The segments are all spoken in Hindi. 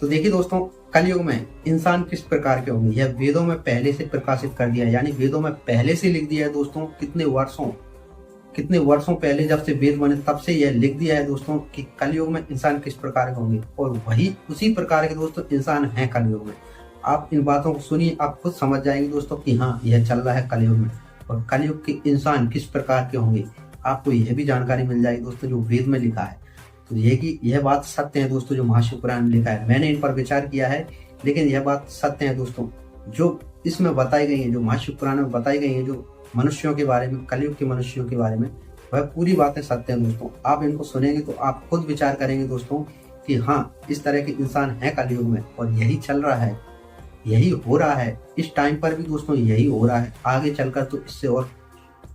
तो देखिए दोस्तों, कलयुग में इंसान किस प्रकार के होंगे यह वेदों में पहले से प्रकाशित कर दिया है, यानी वेदों में पहले से लिख दिया है दोस्तों। कितने वर्षों पहले जब से वेद बने तब से यह लिख दिया है दोस्तों कि कलयुग में इंसान किस प्रकार के होंगे, और वही उसी प्रकार के दोस्तों इंसान हैं कलयुग में। आप इन बातों को सुनिए, आप खुद समझ जाएंगे दोस्तों कि हाँ, यह चल रहा है कलयुग में, और कलयुग के इंसान किस प्रकार के होंगे आपको यह भी जानकारी मिल जाएगी दोस्तों जो वेद में लिखा है। तो यह बात सत्य है दोस्तों जो महाशिव पुराण में लिखा है। मैंने इन पर विचार किया है, लेकिन यह बात सत्य है दोस्तों जो इसमें बताई गई है, जो महाशिव पुराण में बताई गई है, जो मनुष्यों के बारे में, कलयुग के मनुष्यों के बारे में, वह पूरी बातें सत्य हैं दोस्तों। आप इनको सुनेंगे तो आप खुद विचार करेंगे दोस्तों कि हाँ, इस तरह के इंसान हैं कलयुग में, और यही चल रहा है, यही हो रहा है। इस टाइम पर भी दोस्तों यही हो रहा है, आगे चलकर तो इससे और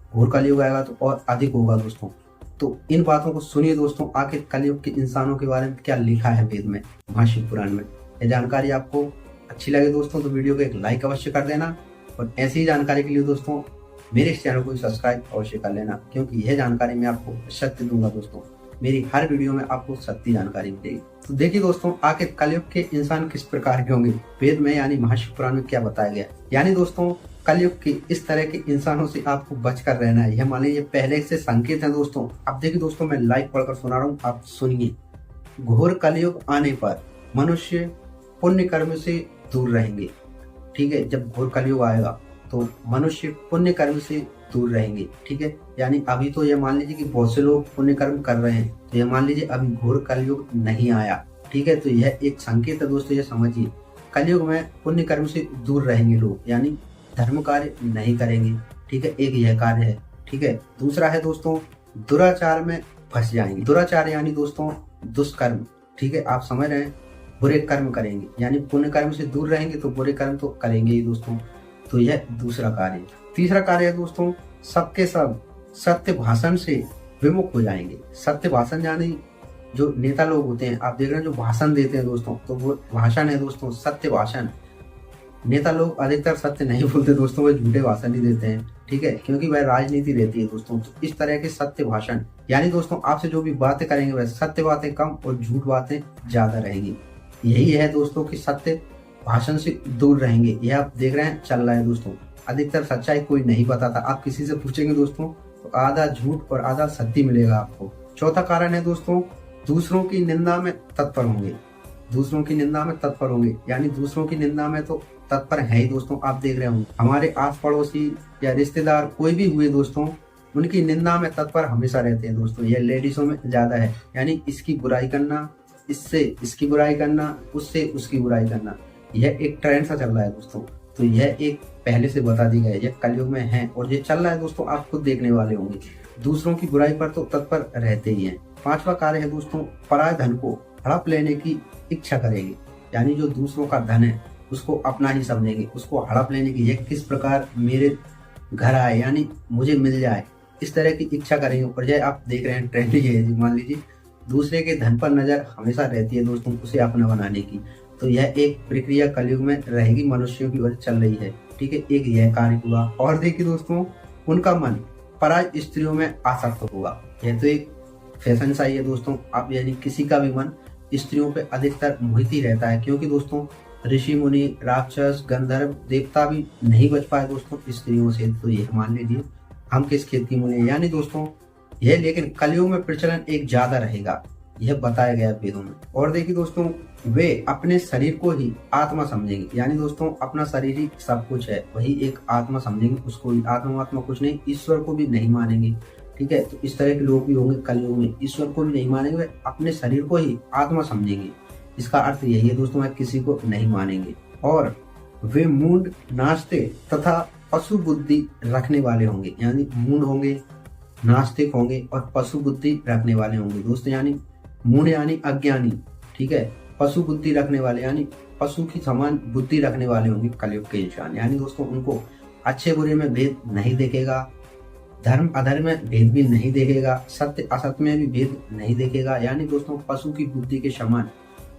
घोर कलयुग आएगा तो और अधिक होगा दोस्तों। तो इन बातों को सुनिए दोस्तों, आखिर कलयुग के इंसानों के बारे में क्या लिखा है वेद में, महाशिव पुराण में। यह जानकारी आपको अच्छी लगे दोस्तों तो वीडियो को एक लाइक अवश्य कर देना, और ऐसी ही जानकारी के लिए दोस्तों मेरे इस चैनल को सब्सक्राइब अवश्य कर लेना, क्योंकि यह जानकारी मैं आपको सत्य दूंगा दोस्तों। मेरी हर वीडियो में आपको सत्य जानकारी मिलेगी। तो देखिए दोस्तों, आखिर कलयुग के इंसान किस प्रकार के होंगे वेद में यानी महाशिव पुराण में क्या बताया गया। यानी दोस्तों, कलयुग के इस तरह के इंसानों से आपको बचकर रहना है, यह मान लीजिए पहले से संकेत है दोस्तों। अब देखिए दोस्तों, मैं लाइव पढ़कर सुना रहा हूँ, आप सुनिए। घोर कलयुग आने पर मनुष्य पुण्य कर्म से दूर रहेंगे। ठीक है, जब घोर कलयुग आएगा तो मनुष्य पुण्य कर्म से दूर रहेंगे। ठीक है, यानी अभी तो ये मान लीजिए कि बहुत से लोग पुण्य कर्म कर रहे हैं, तो ये मान लीजिए अभी घोर कलयुग नहीं आया। ठीक है, तो यह एक संकेत है दोस्तों, ये समझिए। कलयुग में पुण्य कर्म से दूर रहेंगे लोग, यानी धर्म कार्य नहीं करेंगे। ठीक है, एक यह कार्य है। ठीक है, दूसरा है दोस्तों, दुराचार में फंस जाएंगे। दुराचार यानी दोस्तों दुष्कर्म। ठीक है, आप समझ रहे हैं, बुरे कर्म करेंगे, यानी पुण्य कर्म से दूर रहेंगे तो बुरे कर्म तो करेंगे ही दोस्तों। तो यह दूसरा कार्य। तीसरा कार्य है दोस्तों, सबके सब सत्य भाषण से विमुख हो जाएंगे। सत्य भाषण यानी जो नेता लोग होते हैं, आप देख रहे हैं जो भाषण देते हैं दोस्तों, तो वो भाषण है दोस्तों सत्य भाषण। नेता लोग अधिकतर सत्य नहीं बोलते दोस्तों, वो झूठे भाषण ही देते हैं। ठीक है, क्योंकि वह राजनीति रहती है दोस्तों। तो इस तरह के सत्य भाषण यानी दोस्तों आपसे जो भी बातें करेंगे वह सत्य बातें कम और झूठ बातें ज्यादा रहेंगी। यही है दोस्तों कि सत्य भाषण से दूर रहेंगे। यह आप देख रहे हैं चल रहा है दोस्तों। अधिकतर सच्चाई कोई नहीं बताता, आप किसी से पूछेंगे दोस्तों तो आधा झूठ और आधा सत्य मिलेगा आपको। चौथा कारण है दोस्तों, दूसरों की निंदा में तत्पर होंगे। दूसरों की निंदा में तत्पर होंगे, यानी दूसरों की निंदा में तो तत्पर है ही दोस्तों। आप देख रहे होंगे हमारे आस पड़ोसी या रिश्तेदार कोई भी हुए दोस्तों, उनकी निंदा में तत्पर हमेशा रहते हैं दोस्तों। यह लेडीजों में ज्यादा है, यानी इसकी बुराई करना, इससे इसकी बुराई करना, उससे उसकी बुराई करना, यह एक ट्रेंड सा चल रहा है दोस्तों। तो यह एक पहले से बता दी गई, यह कलयुग में है और ये चल रहा है दोस्तों, आप खुद देखने वाले होंगे। दूसरों की बुराई पर तो तत्पर रहते ही हैं। पांचवा कार्य है दोस्तों, पराय धन को हड़प लेने की इच्छा करेंगे, यानी जो दूसरों का धन है उसको अपना ही समझेंगे, उसको हड़प लेने की, यह किस प्रकार मेरे घर आए यानी मुझे मिल जाए, इस तरह की इच्छा करेंगे। और यह आप देख रहे हैं ट्रेंड ये है, मान लीजिए दूसरे के धन पर नजर हमेशा रहती है दोस्तों, उसे अपना बनाने की। तो यह एक प्रक्रिया कलयुग में रहेगी, मनुष्यों की ओर चल रही है। ठीक है, एक यह कार्य हुआ। और देखिए दोस्तों, उनका मन पराय स्त्रियों में आसक्त होगा। यह तो एक फैशन सा ही है दोस्तों। आप यानी किसी का भी मन स्त्रियों पे अधिकतर मोहित ही रहता है, क्योंकि दोस्तों ऋषि मुनि, राक्षस, गंधर्व, देवता भी नहीं बच पाए दोस्तों स्त्रियों से। तो ये मान लीजिए हम किस खेत की मूली, यानी दोस्तों यह, लेकिन कलयुग में प्रचलन एक ज्यादा रहेगा, यह बताया गया वेदों में। और देखिए दोस्तों, वे अपने शरीर को ही आत्मा समझेंगे, यानी दोस्तों अपना शरीर ही सब कुछ है, वही एक आत्मा समझेंगे, उसको ही आत्मा कुछ नहीं, ईश्वर को भी नहीं मानेंगे। ठीक है, तो इस तरह के लोग भी होंगे कलयुग में, ईश्वर को भी नहीं मानेंगे, वे अपने शरीर को ही आत्मा समझेंगे। इसका अर्थ यही है दोस्तों, वे किसी को नहीं मानेंगे। और वे मूढ़, नास्ते तथा पशु बुद्धि रखने वाले होंगे, यानी मूढ़ होंगे, नास्तिक होंगे और पशु बुद्धि रखने वाले होंगे दोस्तों। यानी मूढ़ यानी अज्ञानी, ठीक है, पशु बुद्धि रखने वाले यानी पशु की समान बुद्धि रखने वाले होंगे कलयुग के इंसान। यानी दोस्तों उनको अच्छे बुरे में भेद नहीं देखेगा, धर्म अधर्म में भेद भी नहीं देखेगा, सत्य असत्य में भी भेद नहीं देखेगा, यानी दोस्तों पशु की बुद्धि के समान।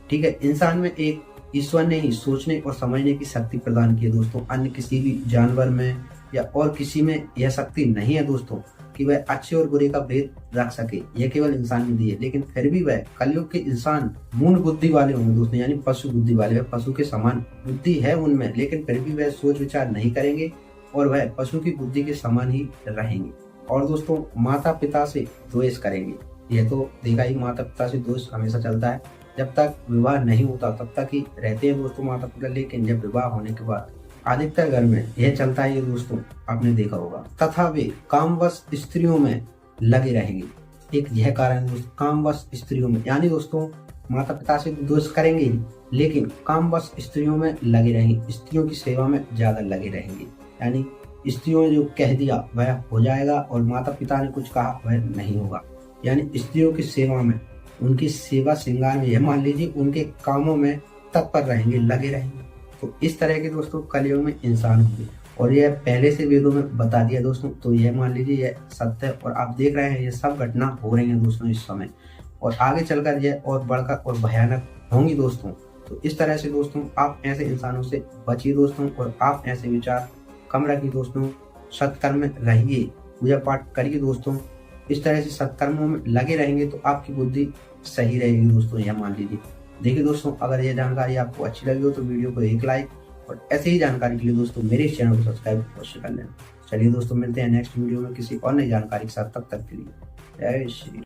ठीक है, इंसान में एक ईश्वर ने ही सोचने और समझने की शक्ति प्रदान की है दोस्तों, अन्य किसी भी जानवर में या और किसी में यह शक्ति नहीं है दोस्तों, कि वह अच्छे और बुरे का भेद रख सके, यह केवल इंसान में दी है। लेकिन फिर भी वह कलयुग के इंसान मूल बुद्धि वाले होंगे दोस्तों, यानी पशु बुद्धि वाले। वह पशु के समान बुद्धि है उनमें, लेकिन फिर भी वह सोच विचार नहीं करेंगे और वह पशु की बुद्धि के समान ही रहेंगे। और दोस्तों माता पिता से द्वेष करेंगे। यह तो देखा ही, माता पिता से द्वेष हमेशा चलता है। जब तक विवाह नहीं होता तब तक ही रहते हैं दोस्तों माता पिता, लेकिन जब विवाह होने के बाद अधिकतर घर में यह चलता है, ये दोस्तों आपने देखा होगा। तथा वे कामवश स्त्रियों में लगे रहेंगे। एक यह कारण है कामवश स्त्रियों में, यानी दोस्तों माता पिता से द्वेष करेंगे ही, लेकिन कामवश स्त्रियों में लगे रहेंगे, स्त्रियों की सेवा में ज्यादा लगे रहेंगे। यानी स्त्रियों ने जो कह दिया वह हो जाएगा और माता पिता ने कुछ कहा वह नहीं होगा। यानी स्त्रियों की सेवा में, उनकी सेवा श्रृंगार में, यह मान लीजिए उनके कामों में तत्पर रहेंगे, लगे रहेंगे। तो इस तरह के दोस्तों कलयुग में इंसान होंगे और यह पहले से वेदों में बता दिया दोस्तों। तो यह मान लीजिए यह सत्य है और आप देख रहे हैं ये सब घटना हो रही है दोस्तों इस समय, और आगे चलकर यह और बढ़कर और भयानक होंगी दोस्तों। तो इस तरह से दोस्तों आप ऐसे इंसानों से बचिए दोस्तों, और आप ऐसे विचार कम रखिए दोस्तों। सत्कर्म में रहिए, पूजा पाठ करिए दोस्तों। इस तरह से सत्कर्मों में लगे रहेंगे तो आपकी बुद्धि सही रहेगी दोस्तों, यह मान लीजिए। देखिए दोस्तों, अगर यह जानकारी आपको अच्छी लगी हो तो वीडियो को एक लाइक, और ऐसे ही जानकारी के लिए दोस्तों मेरे इस चैनल को सब्सक्राइब अवश्य कर लेना। चलिए दोस्तों, मिलते हैं नेक्स्ट वीडियो में किसी और नई जानकारी के साथ। तब तक के लिए जय श्री।